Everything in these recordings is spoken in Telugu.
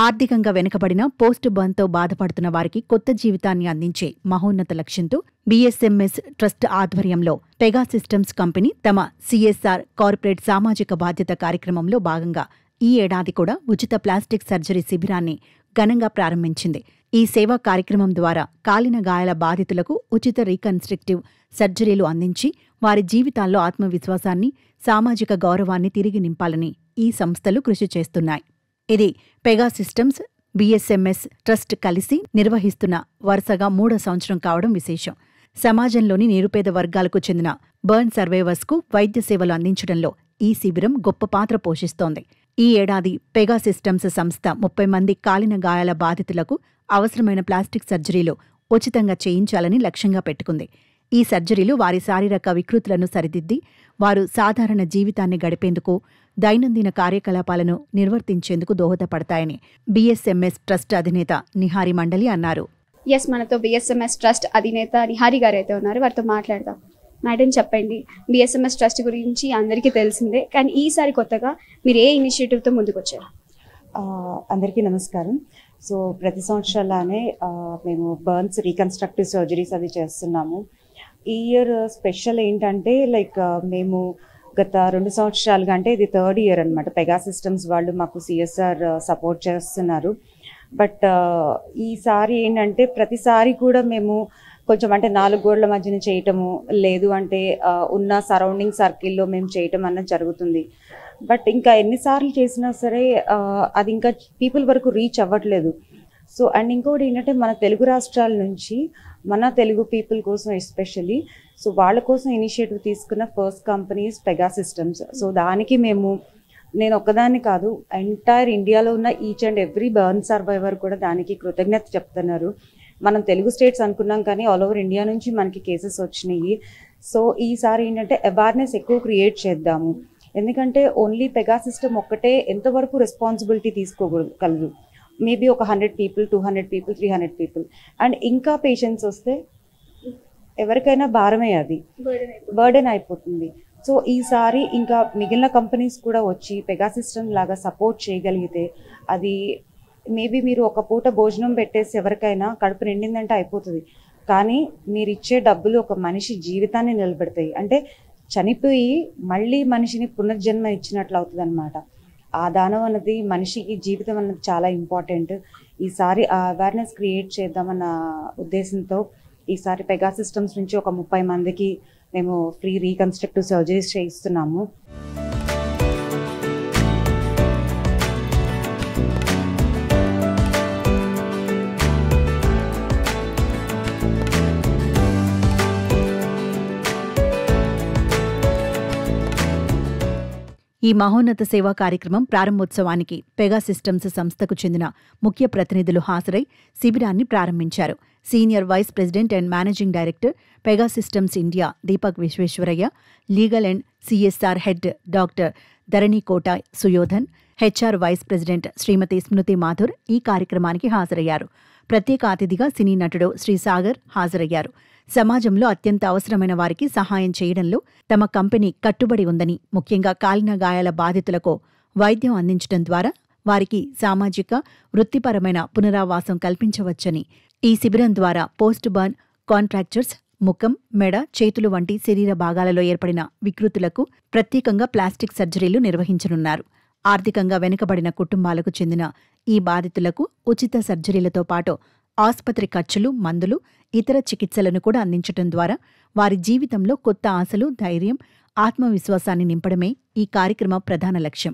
ఆర్థికంగా వెనుకబడిన పోస్ట్ బర్న్తో బాధపడుతున్న వారికి కొత్త జీవితాన్ని అందించే మహోన్నత లక్ష్యంతో బీఎస్ఎంఎస్ ట్రస్ట్ ఆధ్వర్యంలో పెగా సిస్టమ్స్ కంపెనీ తమ సిఎస్ఆర్ కార్పొరేట్ సామాజిక బాధ్యత కార్యక్రమంలో భాగంగా ఈ ఏడాది కూడా ఉచిత ప్లాస్టిక్ సర్జరీ శిబిరాన్ని ఘనంగా ప్రారంభించింది. ఈ సేవా కార్యక్రమం ద్వారా కాలిన గాయాల బాధితులకు ఉచిత రీకన్స్ట్రక్టివ్ సర్జరీలు అందించి వారి జీవితాల్లో ఆత్మవిశ్వాసాన్ని, సామాజిక గౌరవాన్ని తిరిగి నింపాలని ఈ సంస్థలు కృషి చేస్తున్నాయి. ఇది పెగా సిస్టమ్స్, బీఎస్ఎంఎస్ ట్రస్ట్ కలిసి నిర్వహిస్తున్న వరుసగా 3వ సంవత్సరం కావడం విశేషం. సమాజంలోని నిరుపేద వర్గాలకు చెందిన బర్న్ సర్వైవర్స్కు వైద్య సేవలు అందించడంలో ఈ శిబిరం గొప్ప పాత్ర పోషిస్తోంది. ఈ ఏడాది పెగా సిస్టమ్స్ సంస్థ 30 మంది కాలిన గాయాల బాధితులకు అవసరమైన ప్లాస్టిక్ సర్జరీలు ఉచితంగా చేయించాలని లక్ష్యంగా పెట్టుకుంది. ఈ సర్జరీలు వారి శారీరక వికృతులను సరిదిద్ది వారు సాధారణ జీవితాన్ని గడిపేందుకు, దైనందిన కార్యకలాపాలను నిర్వర్తించేందుకు దోహదపడతాయని బీఎస్ఎంఎస్ ట్రస్ట్ అధినేత నిహారి మండలి అన్నారు. మనతో బీఎస్ఎంఎస్ ట్రస్ట్ అధినేత నిహారి గారు అయితే ఉన్నారు, వారితో మాట్లాడదాం. మేడం, చెప్పండి, బీఎస్ఎంఎస్ ట్రస్ట్ గురించి అందరికీ తెలిసిందే, కానీ ఈసారి కొత్తగా మీరు ఏ ఇనిషియేటివ్తో ముందుకు వచ్చారు? అందరికీ నమస్కారం. సో ప్రతి సంవత్సరాలానే మేము బర్న్స్ రీకన్స్ట్రక్టివ్ సర్జరీస్ అది చేస్తున్నాము. ఈ ఇయర్ స్పెషల్ ఏంటంటే మేము గత 2 సంవత్సరాలుగా, అంటే ఇది 3rd ఇయర్ అనమాట, పెగా సిస్టమ్స్ వాళ్ళు మాకు సిఎస్ఆర్ సపోర్ట్ చేస్తున్నారు. బట్ ఈసారి ఏంటంటే ప్రతిసారి కూడా మేము కొంచెం అంటే 4 గోడల మధ్యన చేయటము, లేదు అంటే ఉన్న సరౌండింగ్ సర్కిల్లో మేము చేయటం అన్నది జరుగుతుంది. బట్ ఇంకా ఎన్నిసార్లు చేసినా సరే అది ఇంకా పీపుల్ వరకు రీచ్ అవ్వట్లేదు. సో అండ్ ఇంకోటి ఏంటంటే మన తెలుగు రాష్ట్రాల నుంచి మన తెలుగు పీపుల్ కోసం ఎస్పెషల్లీ సో వాళ్ళ కోసం ఇనిషియేటివ్ తీసుకున్న first companies Pega systems. So దానికి నేను ఒక్కదాన్ని కాదు, ఎంటైర్ ఇండియాలో ఉన్న each and every burn survivor కూడా దానికి కృతజ్ఞత చెప్తున్నారు. మనం తెలుగు స్టేట్స్ అనుకున్నాం కానీ ఆల్ ఓవర్ ఇండియా నుంచి మనకి కేసెస్ వచ్చినాయి. సో ఈసారి ఏంటంటే అవేర్నెస్ ఎక్కువ క్రియేట్ చేద్దాము. ఎందుకంటే ఓన్లీ పెగా సిస్టమ్ ఒక్కటే ఎంతవరకు రెస్పాన్సిబిలిటీ తీసుకోగలదు? మేబీ ఒక 100 పీపుల్, 200 పీపుల్, 300 పీపుల్, అండ్ ఇంకా పేషెంట్స్ వస్తే ఎవరికైనా భారమే, అది బర్డెన్ అయిపోతుంది. సో ఈసారి ఇంకా మిగిలిన కంపెనీస్ కూడా వచ్చి పెగా సిస్టమ్ లాగా సపోర్ట్ చేయగలిగితే అది మేబీ మీరు ఒక పూట భోజనం పెట్టేసి ఎవరికైనా కడుపు నిండిందంటే అయిపోతుంది, కానీ మీరు ఇచ్చే డబ్బులు ఒక మనిషి జీవితాన్ని నిలబెడతాయి. అంటే చనిపోయి మళ్ళీ మనిషిని పునర్జన్మ ఇచ్చినట్లు అవుతుంది అనమాట. ఆ దానం అన్నది మనిషికి జీవితం అన్నది చాలా ఇంపార్టెంట్. ఈసారి ఆ అవేర్నెస్ క్రియేట్ చేద్దామన్న ఉద్దేశంతో ఈసారి పెగా సిస్టమ్స్ నుంచి ఒక 30 మందికి మేము ఫ్రీ రీకన్స్ట్రక్టివ్ సర్జరీస్ చేయిస్తున్నాము. ఈ మహోన్నత సేవా కార్యక్రమం ప్రారంభోత్సవానికి పెగా సిస్టమ్స్ సంస్థకు చెందిన ముఖ్య ప్రతినిధులు హాజరై శిబిరాన్ని ప్రారంభించారు. Senior vice president and managing director Pega systems India Deepak Visvesvaraya, legal and CSR head doctor Dharanikota Suyodhan, HR vice president Shrimati Smriti Mathur ఈ కార్యక్రమానికి హాజరయ్యారు. ప్రత్యేక అతిథిగా సినీ నటుడు శ్రీసాగర్ హాజరయ్యారు. సమాజంలో అత్యంత అవసరమైన వారికి సహాయం చేయడంలో తమ కంపెనీ కట్టుబడి ఉందని, ముఖ్యంగా కాలిన గాయాల బాధితులకు వైద్యం అందించడం ద్వారా వారికి సామాజిక, వృత్తిపరమైన పునరావాసం కల్పించవచ్చని, ఈ శిబిరం ద్వారా పోస్ట్ బర్న్ కాంట్రాక్చర్స్, ముఖం, మెడ, చేతులు వంటి శరీర భాగాలలో ఏర్పడిన వికృతులకు ప్రత్యేకంగా ప్లాస్టిక్ సర్జరీలు నిర్వహించనున్నారు. ఆర్థికంగా వెనుకబడిన కుటుంబాలకు చెందిన ఈ బాధితులకు ఉచిత సర్జరీలతో పాటు ఆస్పత్రి ఖర్చులు, మందులు, ఇతర చికిత్సలను కూడా అందించడం ద్వారా వారి జీవితంలో కొత్త ఆశలు, ధైర్యం, ఆత్మవిశ్వాసాన్ని నింపడమే ఈ కార్యక్రమ ప్రధాన లక్ష్యం.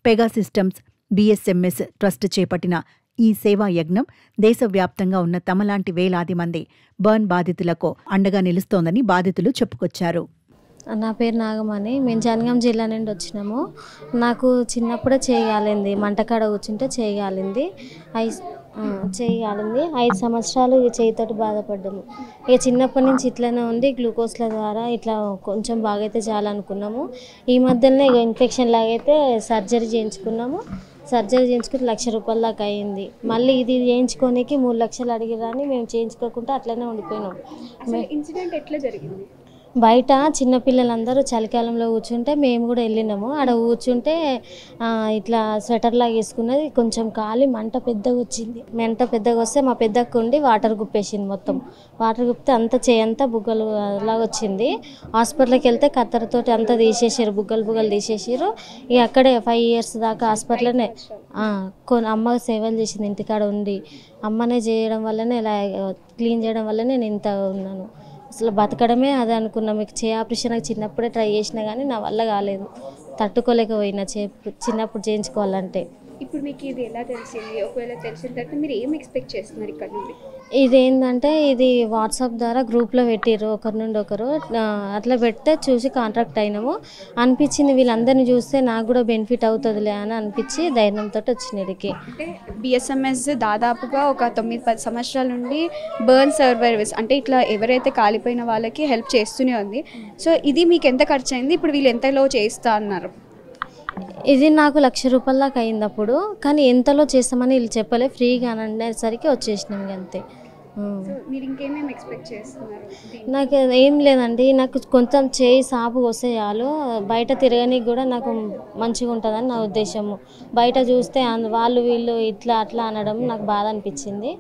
పెగా సిస్టమ్స్, బీఎస్ఎంఎస్ ట్రస్ట్ చేపట్టిన ఈ సేవా యజ్ఞం దేశవ్యాప్తంగా ఉన్న తమలాంటి వేలాది మంది బర్న్ బాధితులకు అండగా నిలుస్తోందని బాధితులు చెప్పుకొచ్చారు. నా పేరు నాగమణి. మేము జనగాం జిల్లా నుండి వచ్చినాము. నాకు చిన్నప్పుడే చేయగాలింది, మంటకాడ కూర్చుంటే చేయగాలింది. 5 సంవత్సరాలు ఈ చేయితోటి బాధపడ్డాము. ఇక చిన్నప్పటి నుంచి ఇట్లనే ఉంది. గ్లూకోజ్ల ద్వారా ఇట్లా కొంచెం బాగైతే చాలనుకున్నాము. ఈ మధ్యలోనే ఇక ఇన్ఫెక్షన్ లాగైతే సర్జరీ చేయించుకున్నాము. సర్జరీ చేయించుకుంటే ₹1,00,000 దాకా అయింది. మళ్ళీ ఇది చేయించుకోనికి 3 లక్షలు అడిగిరని మేము చేయించుకోకుండా అట్లనే ఉండిపోయినాం. ఇన్సిడెంట్ ఎట్లా జరిగింది? బయట చిన్నపిల్లలందరూ చలికాలంలో కూర్చుంటే మేము కూడా వెళ్ళినాము. ఆడ కూర్చుంటే ఇట్లా స్వెటర్ లాగా వేసుకున్నది, కొంచెం కాలి మంట పెద్దగా వచ్చింది. మంట పెద్దగా వస్తే మా పెద్దక్క ఉండి వాటర్ గుప్పేసింది. మొత్తం వాటర్ గుప్పితే అంత చేయంతా బుగ్గలు లాగా వచ్చింది. హాస్పిటల్కి వెళ్తే కత్తెరతోటి అంతా తీసేసారు, బుగ్గలు తీసేసారు. ఇక అక్కడే 5 years దాకా హాస్పిటల్లోనే అమ్మ సేవలు చేసింది ఇంటికాడ ఉండి. అమ్మనే చేయడం వల్లనే ఇలా క్లీన్ చేయడం వల్లనే నేను ఇంత ఉన్నాను. అసలు బతకడమే అదే అనుకున్నా. మీకు ఆపరేషన్ చిన్నప్పుడే ట్రై చేసినా కానీ నా వల్ల కాలేదు, తట్టుకోలేకపోయినా చిన్నప్పుడు చేయించుకోవాలంటే. ఇప్పుడు మీకు ఇది ఎలా తెలిసింది? ఒకవేళ తెలిసిన తర్వాత మీరు ఏం ఎక్స్పెక్ట్ చేస్తున్నారు ఇక్కడ నుండి? ఇదేంటంటే ఇది వాట్సాప్ ద్వారా గ్రూప్లో పెట్టిర్రు, ఒకరి నుండి ఒకరు అట్లా పెడితే చూసి కాంట్రాక్ట్ అయినాము. అనిపించింది వీళ్ళందరినీ చూస్తే నాకు కూడా బెనిఫిట్ అవుతుందిలే అని అనిపించి ధైర్యంతో వచ్చినడికి. అంటే బిఎస్ఎంఎస్ దాదాపుగా ఒక 9-10 సంవత్సరాల నుండి బర్న్ సర్వైవర్స్ అంటే ఇట్లా ఎవరైతే కాలిపోయిన వాళ్ళకి హెల్ప్ చేస్తూనే ఉంది. సో ఇది మీకు ఎంత ఖర్చు అయింది? ఇప్పుడు వీళ్ళు ఎంతలో చేస్తా అన్నారు? ఇది నాకు 1,00,000 రూపాయల దాకా అయింది అప్పుడు. కానీ ఎంతలో చేస్తామని వీళ్ళు చెప్పలే, ఫ్రీగా అని అనేసరికి వచ్చేసినాం అంతే. మీరు ఇంకేమేమి ఎక్స్పెక్ట్ చేస్తున్నారు? నాకు ఏం లేదండి, నాకు కొంచెం చేయి సాపు వస్తే చాలు, బయట తిరగడానికి కూడా నాకు మంచిగా ఉంటుందని నా ఉద్దేశము. బయట చూస్తే వాళ్ళు వీళ్ళు ఇట్లా అట్లా అనడం నాకు బాధ అనిపించింది.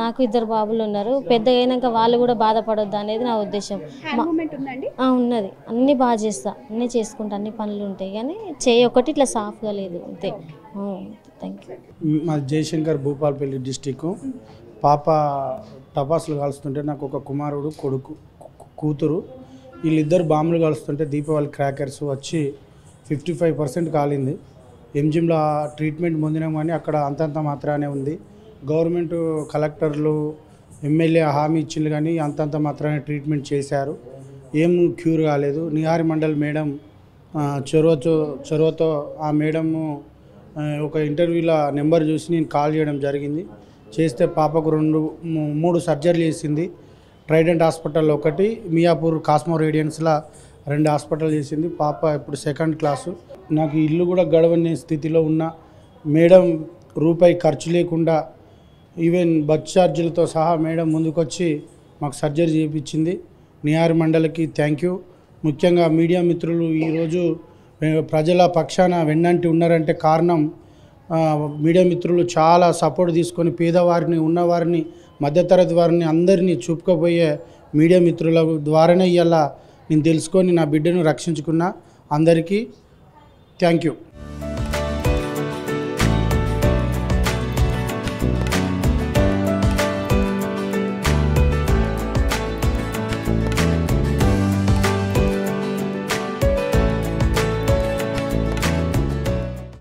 నాకు 2 బాబులు ఉన్నారు, పెద్దగా అయినాక వాళ్ళు కూడా బాధపడొద్దు అనేది నా ఉద్దేశం. ఉన్నది, అన్నీ బాగా చేస్తా, అన్నీ చేసుకుంటా, అన్ని పనులు ఉంటాయి. కానీ చేయి ఒకటి ఇట్లా సాఫ్గా లేదు అంతే. Thank you. మా జయశంకర్, భూపాలపల్లి డిస్టిక్. పాప టపాసులు కాలుస్తుంటే నాకు ఒక కుమారుడు, కూతురు. వీళ్ళిద్దరు బాంబులు కాలుస్తుంటే దీపావళి క్రాకర్స్ వచ్చి 55% కాలింది. ఎంజిఎంలో ట్రీట్మెంట్ పొందినాం కానీ అక్కడ అంతంత మాత్రానే ఉంది. గవర్నమెంట్ కలెక్టర్లు, ఎమ్మెల్యే హామీ ఇచ్చింది కానీ అంతంత మాత్రానే ట్రీట్మెంట్ చేశారు, ఏం క్యూర్ కాలేదు. నిహారి మండల్ మేడం చొరవతో ఆ మేడము ఒక ఇంటర్వ్యూలో నెంబర్ చూసి నేను కాల్ చేయడం జరిగింది. చేస్తే పాపకు 2-3 సర్జరీలు చేసింది. ట్రైడెంట్ హాస్పిటల్లో ఒకటి, మియాపూర్ కాస్మో రేడియన్స్లో 2 హాస్పిటల్ చేసింది. పాప ఇప్పుడు 2nd క్లాసు. నాకు ఇల్లు కూడా గడవని స్థితిలో ఉన్న మేడం రూపాయి ఖర్చు లేకుండా ఈవెన్ బస్ ఛార్జీలతో సహా మేడం ముందుకొచ్చి మాకు సర్జరీ చేయించింది. నిహారి మండలికి థ్యాంక్ యూ. ముఖ్యంగా మీడియా మిత్రులు ఈరోజు ప్రజల పక్షాన వెన్నంటి ఉన్నారంటే కారణం మీడియా మిత్రులు చాలా సపోర్ట్ తీసుకొని పేదవారిని, ఉన్నవారిని, మధ్యతరగతి వారిని అందరినీ చూపుకోపోయే మీడియా మిత్రుల ద్వారానే ఇవాళ నేను తెలుసుకొని నా బిడ్డను రక్షించుకున్నా. అందరికీ థ్యాంక్ యూ.